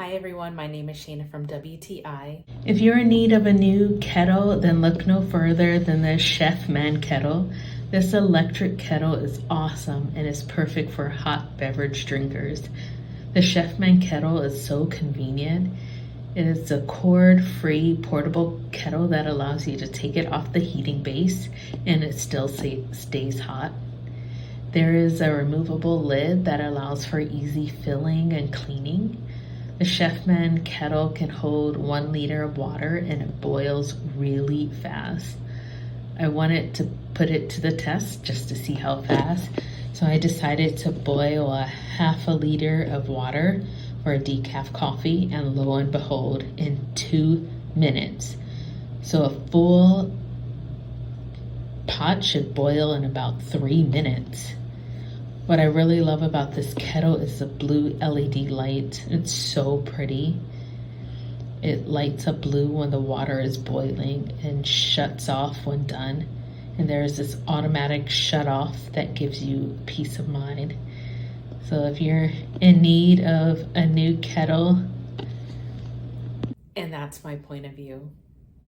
Hi everyone, my name is Shayna from WTI. If you're in need of a new kettle, then look no further than the Chefman kettle. This electric kettle is awesome and is perfect for hot beverage drinkers. The Chefman kettle is so convenient. It is a cord-free portable kettle that allows you to take it off the heating base and it still stays hot. There is a removable lid that allows for easy filling and cleaning. The Chefman kettle can hold 1 liter of water and it boils really fast. I wanted to put it to the test just to see how fast. So I decided to boil a half a liter of water for a decaf coffee, and lo and behold, in 2 minutes. So a full pot should boil in about 3 minutes. What I really love about this kettle is the blue LED light. It's so pretty. It lights up blue when the water is boiling and shuts off when done. And there's this automatic shut off that gives you peace of mind. So if you're in need of a new kettle, And that's my point of view.